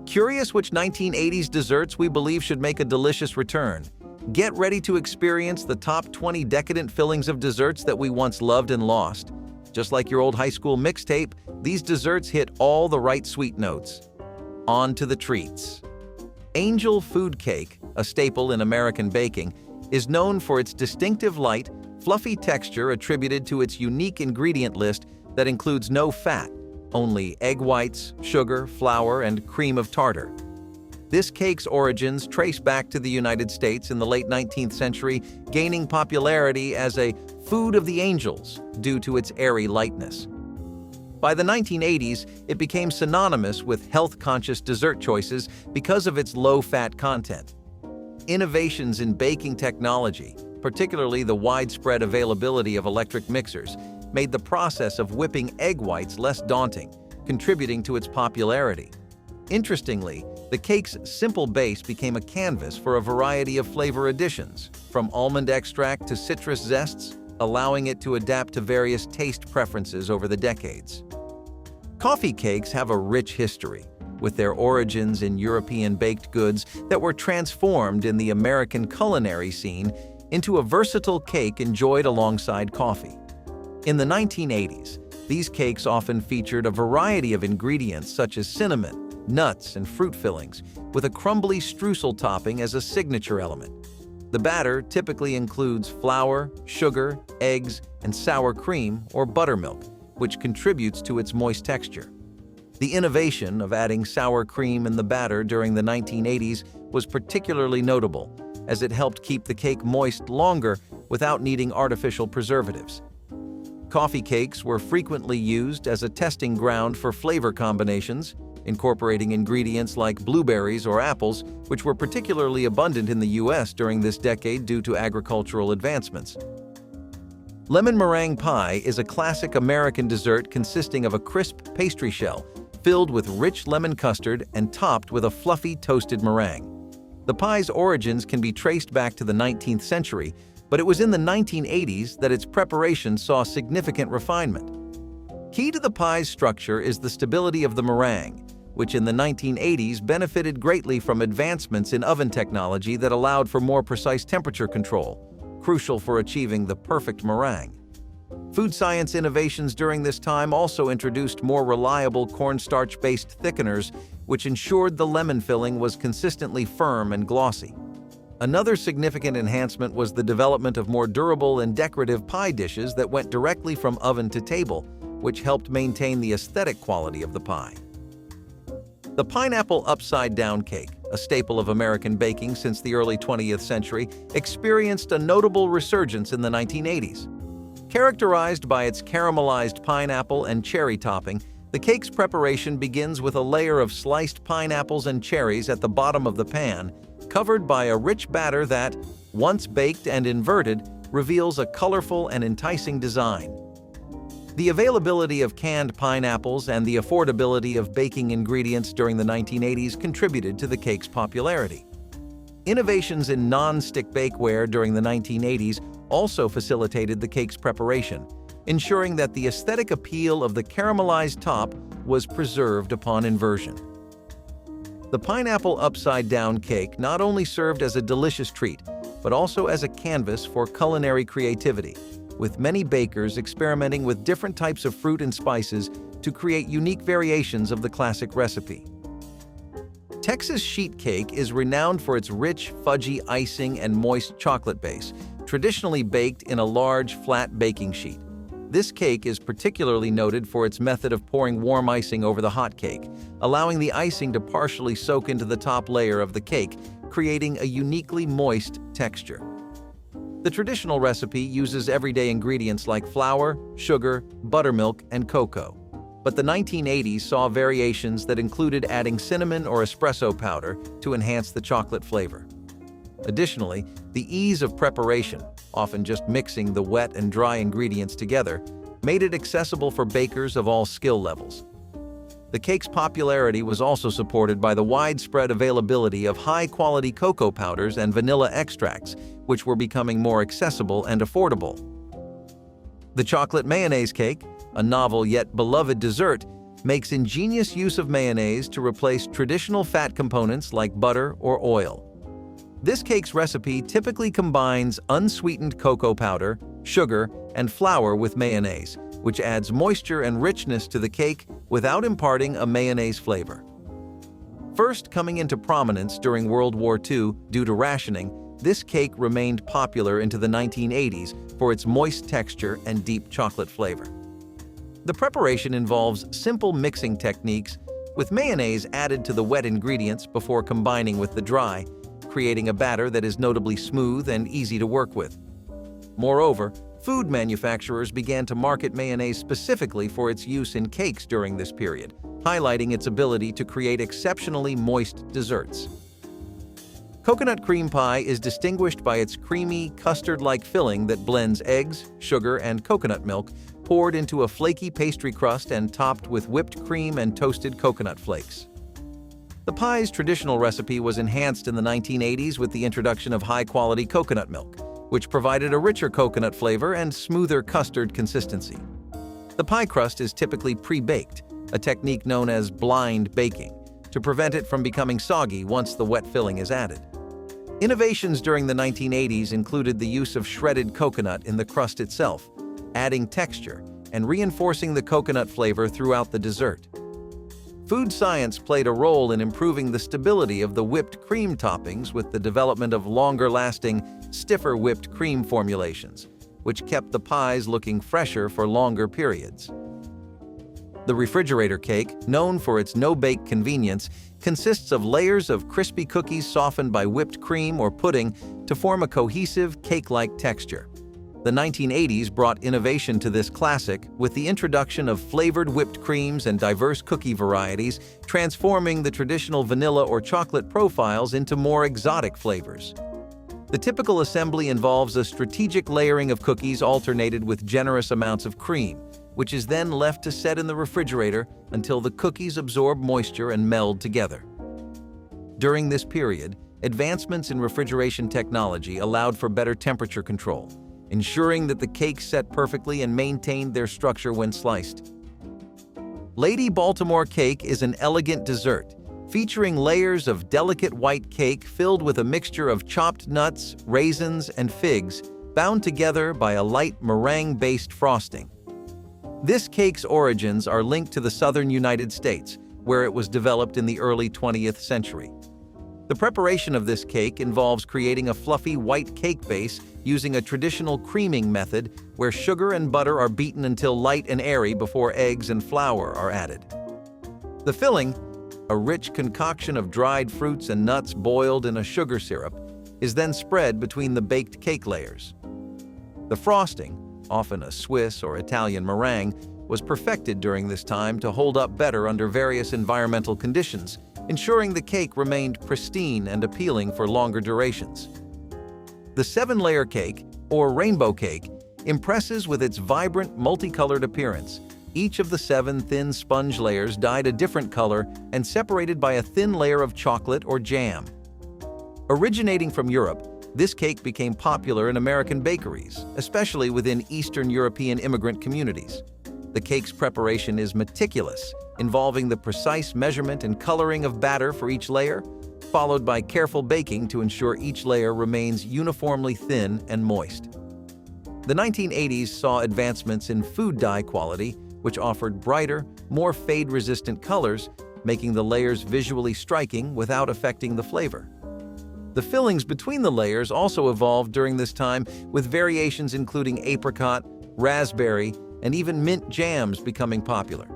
Curious which 1980s desserts we believe should make a delicious return? Get ready to experience the top 20 decadent fillings of desserts that we once loved and lost. Just like your old high school mixtape, these desserts hit all the right sweet notes. On to the treats. Angel food cake, a staple in American baking, is known for its distinctive light, fluffy texture attributed to its unique ingredient list that includes no fat, only egg whites, sugar, flour, and cream of tartar. This cake's origins trace back to the United States in the late 19th century, gaining popularity as a food of the angels due to its airy lightness. By the 1980s, it became synonymous with health-conscious dessert choices because of its low-fat content. Innovations in baking technology, particularly the widespread availability of electric mixers, made the process of whipping egg whites less daunting, contributing to its popularity. Interestingly, the cake's simple base became a canvas for a variety of flavor additions, from almond extract to citrus zests, allowing it to adapt to various taste preferences over the decades. Coffee cakes have a rich history, with their origins in European baked goods that were transformed in the American culinary scene into a versatile cake enjoyed alongside coffee. In the 1980s, these cakes often featured a variety of ingredients such as cinnamon, nuts, and fruit fillings, with a crumbly streusel topping as a signature element. The batter typically includes flour, sugar, eggs, and sour cream or buttermilk, which contributes to its moist texture. The innovation of adding sour cream in the batter during the 1980s was particularly notable, as it helped keep the cake moist longer without needing artificial preservatives. Coffee cakes were frequently used as a testing ground for flavor combinations, incorporating ingredients like blueberries or apples, which were particularly abundant in the U.S. during this decade due to agricultural advancements. Lemon meringue pie is a classic American dessert consisting of a crisp pastry shell filled with rich lemon custard and topped with a fluffy toasted meringue. The pie's origins can be traced back to the 19th century, but it was in the 1980s that its preparation saw significant refinement. Key to the pie's structure is the stability of the meringue, which in the 1980s benefited greatly from advancements in oven technology that allowed for more precise temperature control, crucial for achieving the perfect meringue. Food science innovations during this time also introduced more reliable cornstarch-based thickeners, which ensured the lemon filling was consistently firm and glossy. Another significant enhancement was the development of more durable and decorative pie dishes that went directly from oven to table, which helped maintain the aesthetic quality of the pie. The pineapple upside-down cake, a staple of American baking since the early 20th century, experienced a notable resurgence in the 1980s. Characterized by its caramelized pineapple and cherry topping, the cake's preparation begins with a layer of sliced pineapples and cherries at the bottom of the pan, covered by a rich batter that, once baked and inverted, reveals a colorful and enticing design. The availability of canned pineapples and the affordability of baking ingredients during the 1980s contributed to the cake's popularity. Innovations in non-stick bakeware during the 1980s also facilitated the cake's preparation, ensuring that the aesthetic appeal of the caramelized top was preserved upon inversion. The pineapple upside-down cake not only served as a delicious treat, but also as a canvas for culinary creativity, with many bakers experimenting with different types of fruit and spices to create unique variations of the classic recipe. Texas sheet cake is renowned for its rich, fudgy icing and moist chocolate base, traditionally baked in a large, flat baking sheet. This cake is particularly noted for its method of pouring warm icing over the hot cake, allowing the icing to partially soak into the top layer of the cake, creating a uniquely moist texture. The traditional recipe uses everyday ingredients like flour, sugar, buttermilk, and cocoa. But the 1980s saw variations that included adding cinnamon or espresso powder to enhance the chocolate flavor. Additionally, the ease of preparation, often just mixing the wet and dry ingredients together, made it accessible for bakers of all skill levels. The cake's popularity was also supported by the widespread availability of high-quality cocoa powders and vanilla extracts, which were becoming more accessible and affordable. The chocolate mayonnaise cake, a novel yet beloved dessert, makes ingenious use of mayonnaise to replace traditional fat components like butter or oil. This cake's recipe typically combines unsweetened cocoa powder, sugar, and flour with mayonnaise, which adds moisture and richness to the cake without imparting a mayonnaise flavor. First coming into prominence during World War II due to rationing, this cake remained popular into the 1980s for its moist texture and deep chocolate flavor. The preparation involves simple mixing techniques, with mayonnaise added to the wet ingredients before combining with the dry, creating a batter that is notably smooth and easy to work with. Moreover, food manufacturers began to market mayonnaise specifically for its use in cakes during this period, highlighting its ability to create exceptionally moist desserts. Coconut cream pie is distinguished by its creamy, custard-like filling that blends eggs, sugar, and coconut milk, poured into a flaky pastry crust and topped with whipped cream and toasted coconut flakes. The pie's traditional recipe was enhanced in the 1980s with the introduction of high-quality coconut milk, which provided a richer coconut flavor and smoother custard consistency. The pie crust is typically pre-baked, a technique known as blind baking, to prevent it from becoming soggy once the wet filling is added. Innovations during the 1980s included the use of shredded coconut in the crust itself, adding texture and reinforcing the coconut flavor throughout the dessert. Food science played a role in improving the stability of the whipped cream toppings with the development of longer-lasting, stiffer whipped cream formulations, which kept the pies looking fresher for longer periods. The refrigerator cake, known for its no-bake convenience, consists of layers of crispy cookies softened by whipped cream or pudding to form a cohesive, cake-like texture. The 1980s brought innovation to this classic with the introduction of flavored whipped creams and diverse cookie varieties, transforming the traditional vanilla or chocolate profiles into more exotic flavors. The typical assembly involves a strategic layering of cookies alternated with generous amounts of cream, which is then left to set in the refrigerator until the cookies absorb moisture and meld together. During this period, advancements in refrigeration technology allowed for better temperature control, ensuring that the cakes set perfectly and maintained their structure when sliced. Lady Baltimore cake is an elegant dessert, featuring layers of delicate white cake filled with a mixture of chopped nuts, raisins, and figs, bound together by a light meringue-based frosting. This cake's origins are linked to the southern United States, where it was developed in the early 20th century. The preparation of this cake involves creating a fluffy white cake base using a traditional creaming method where sugar and butter are beaten until light and airy before eggs and flour are added. The filling, a rich concoction of dried fruits and nuts boiled in a sugar syrup, is then spread between the baked cake layers. The frosting, often a Swiss or Italian meringue, was perfected during this time to hold up better under various environmental conditions, ensuring the cake remained pristine and appealing for longer durations. The 7-layer cake, or rainbow cake, impresses with its vibrant, multicolored appearance. Each of the 7 thin sponge layers dyed a different color and separated by a thin layer of chocolate or jam. Originating from Europe, this cake became popular in American bakeries, especially within Eastern European immigrant communities. The cake's preparation is meticulous, involving the precise measurement and coloring of batter for each layer, followed by careful baking to ensure each layer remains uniformly thin and moist. The 1980s saw advancements in food dye quality, which offered brighter, more fade-resistant colors, making the layers visually striking without affecting the flavor. The fillings between the layers also evolved during this time, with variations including apricot, raspberry, and even mint jams becoming popular.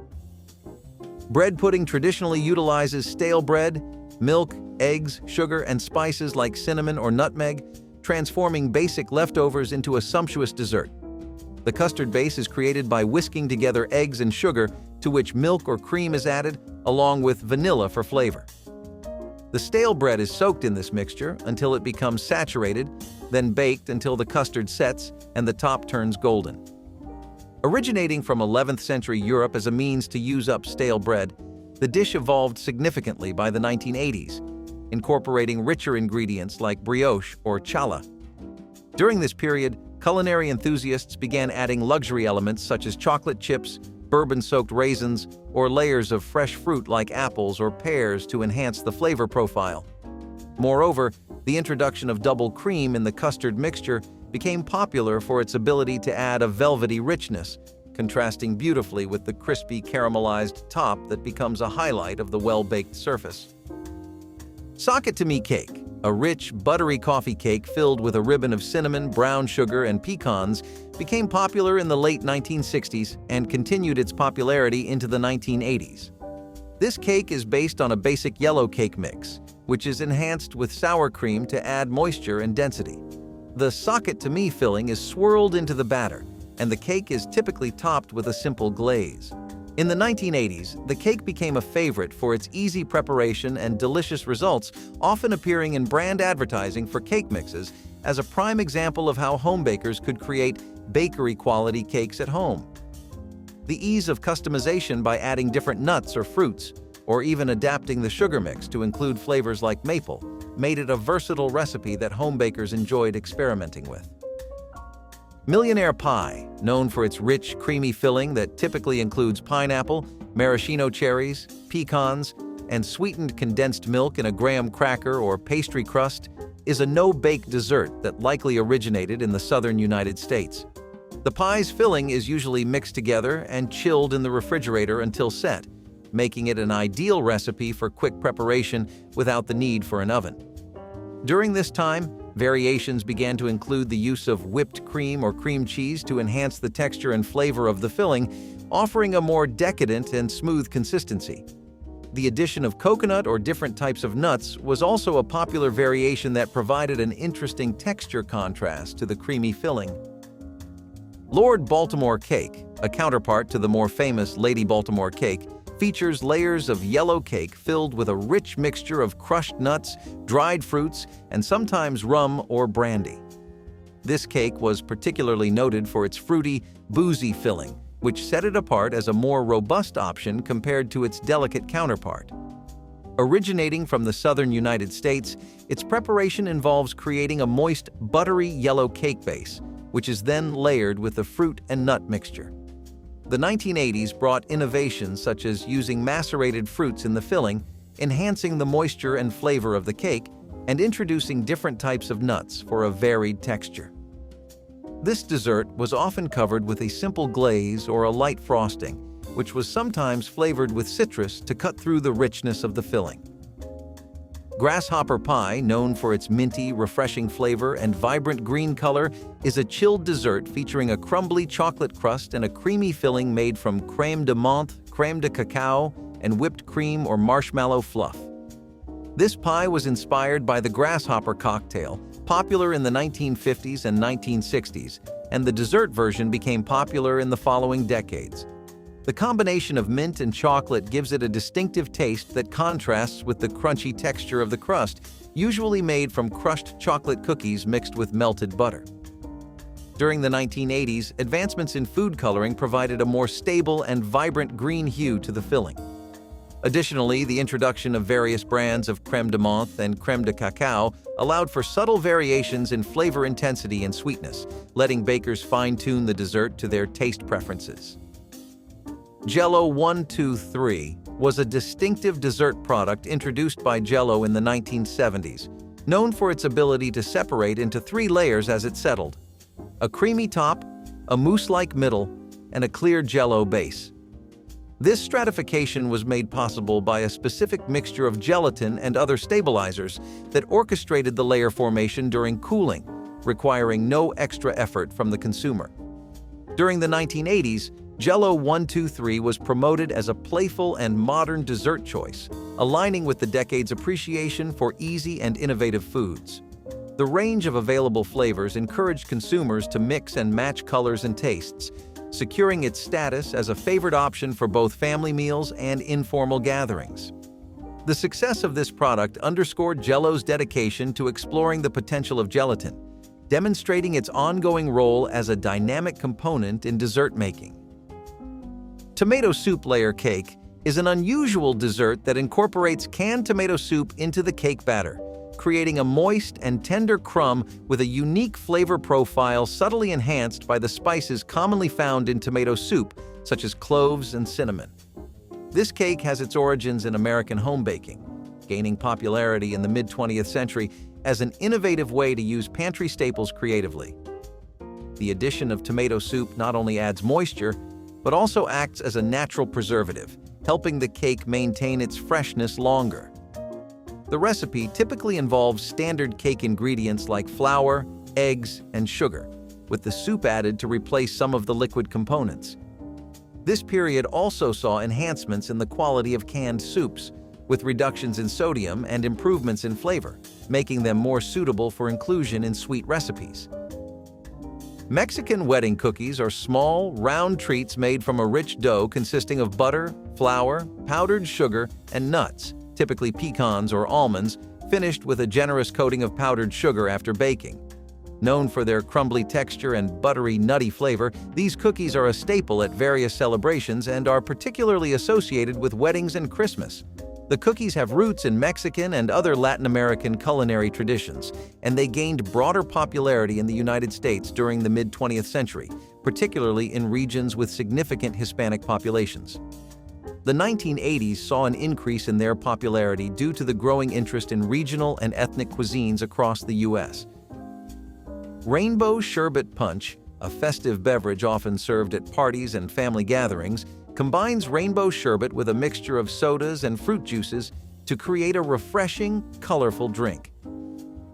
Bread pudding traditionally utilizes stale bread, milk, eggs, sugar, and spices like cinnamon or nutmeg, transforming basic leftovers into a sumptuous dessert. The custard base is created by whisking together eggs and sugar, to which milk or cream is added, along with vanilla for flavor. The stale bread is soaked in this mixture until it becomes saturated, then baked until the custard sets and the top turns golden. Originating from 11th century Europe as a means to use up stale bread, the dish evolved significantly by the 1980s, incorporating richer ingredients like brioche or challah. During this period, culinary enthusiasts began adding luxury elements such as chocolate chips, bourbon-soaked raisins, or layers of fresh fruit like apples or pears to enhance the flavor profile. Moreover, the introduction of double cream in the custard mixture became popular for its ability to add a velvety richness, contrasting beautifully with the crispy caramelized top that becomes a highlight of the well-baked surface. Sock-it-to-me cake, a rich, buttery coffee cake filled with a ribbon of cinnamon, brown sugar, and pecans, became popular in the late 1960s and continued its popularity into the 1980s. This cake is based on a basic yellow cake mix, which is enhanced with sour cream to add moisture and density. The sock-it-to-me filling is swirled into the batter, and the cake is typically topped with a simple glaze. In the 1980s, the cake became a favorite for its easy preparation and delicious results, often appearing in brand advertising for cake mixes as a prime example of how home bakers could create bakery-quality cakes at home. The ease of customization by adding different nuts or fruits, or even adapting the sugar mix to include flavors like maple, made it a versatile recipe that home bakers enjoyed experimenting with. Millionaire pie, known for its rich, creamy filling that typically includes pineapple, maraschino cherries, pecans, and sweetened condensed milk in a graham cracker or pastry crust, is a no-bake dessert that likely originated in the southern United States. The pie's filling is usually mixed together and chilled in the refrigerator until set, making it an ideal recipe for quick preparation without the need for an oven. During this time, variations began to include the use of whipped cream or cream cheese to enhance the texture and flavor of the filling, offering a more decadent and smooth consistency. The addition of coconut or different types of nuts was also a popular variation that provided an interesting texture contrast to the creamy filling. Lord Baltimore cake, a counterpart to the more famous Lady Baltimore cake, features layers of yellow cake filled with a rich mixture of crushed nuts, dried fruits, and sometimes rum or brandy. This cake was particularly noted for its fruity, boozy filling, which set it apart as a more robust option compared to its delicate counterpart. Originating from the southern United States, its preparation involves creating a moist, buttery yellow cake base, which is then layered with the fruit and nut mixture. The 1980s brought innovations such as using macerated fruits in the filling, enhancing the moisture and flavor of the cake, and introducing different types of nuts for a varied texture. This dessert was often covered with a simple glaze or a light frosting, which was sometimes flavored with citrus to cut through the richness of the filling. Grasshopper pie, known for its minty, refreshing flavor and vibrant green color, is a chilled dessert featuring a crumbly chocolate crust and a creamy filling made from crème de menthe, crème de cacao, and whipped cream or marshmallow fluff. This pie was inspired by the grasshopper cocktail, popular in the 1950s and 1960s, and the dessert version became popular in the following decades. The combination of mint and chocolate gives it a distinctive taste that contrasts with the crunchy texture of the crust, usually made from crushed chocolate cookies mixed with melted butter. During the 1980s, advancements in food coloring provided a more stable and vibrant green hue to the filling. Additionally, the introduction of various brands of crème de menthe and crème de cacao allowed for subtle variations in flavor intensity and sweetness, letting bakers fine-tune the dessert to their taste preferences. Jell-O 1-2-3 was a distinctive dessert product introduced by Jell-O in the 1970s, known for its ability to separate into 3 layers as it settled: a creamy top, a mousse-like middle, and a clear Jell-O base. This stratification was made possible by a specific mixture of gelatin and other stabilizers that orchestrated the layer formation during cooling, requiring no extra effort from the consumer. During the 1980s, Jell-O 1-2-3 was promoted as a playful and modern dessert choice, aligning with the decade's appreciation for easy and innovative foods. The range of available flavors encouraged consumers to mix and match colors and tastes, securing its status as a favorite option for both family meals and informal gatherings. The success of this product underscored Jell-O's dedication to exploring the potential of gelatin, demonstrating its ongoing role as a dynamic component in dessert making. Tomato soup layer cake is an unusual dessert that incorporates canned tomato soup into the cake batter, creating a moist and tender crumb with a unique flavor profile subtly enhanced by the spices commonly found in tomato soup, such as cloves and cinnamon. This cake has its origins in American home baking, gaining popularity in the mid-20th century as an innovative way to use pantry staples creatively. The addition of tomato soup not only adds moisture, but also acts as a natural preservative, helping the cake maintain its freshness longer. The recipe typically involves standard cake ingredients like flour, eggs, and sugar, with the soup added to replace some of the liquid components. This period also saw enhancements in the quality of canned soups, with reductions in sodium and improvements in flavor, making them more suitable for inclusion in sweet recipes. Mexican wedding cookies are small, round treats made from a rich dough consisting of butter, flour, powdered sugar, and nuts, typically pecans or almonds, finished with a generous coating of powdered sugar after baking. Known for their crumbly texture and buttery, nutty flavor, these cookies are a staple at various celebrations and are particularly associated with weddings and Christmas. The cookies have roots in Mexican and other Latin American culinary traditions, and they gained broader popularity in the United States during the mid-20th century, particularly in regions with significant Hispanic populations. The 1980s saw an increase in their popularity due to the growing interest in regional and ethnic cuisines across the U.S. Rainbow Sherbet Punch, a festive beverage often served at parties and family gatherings, combines rainbow sherbet with a mixture of sodas and fruit juices to create a refreshing, colorful drink.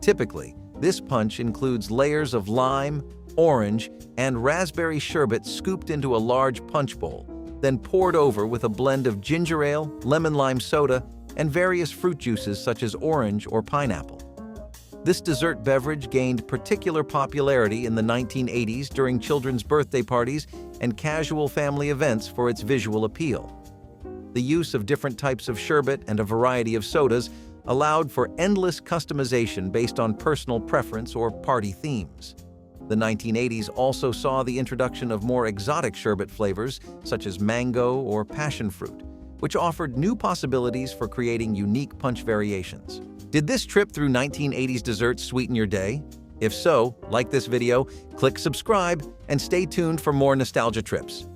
Typically, this punch includes layers of lime, orange, and raspberry sherbet scooped into a large punch bowl, then poured over with a blend of ginger ale, lemon-lime soda, and various fruit juices such as orange or pineapple. This dessert beverage gained particular popularity in the 1980s during children's birthday parties and casual family events for its visual appeal. The use of different types of sherbet and a variety of sodas allowed for endless customization based on personal preference or party themes. The 1980s also saw the introduction of more exotic sherbet flavors such as mango or passion fruit, which offered new possibilities for creating unique punch variations. Did this trip through 1980s desserts sweeten your day? If so, like this video, click subscribe, and stay tuned for more nostalgia trips.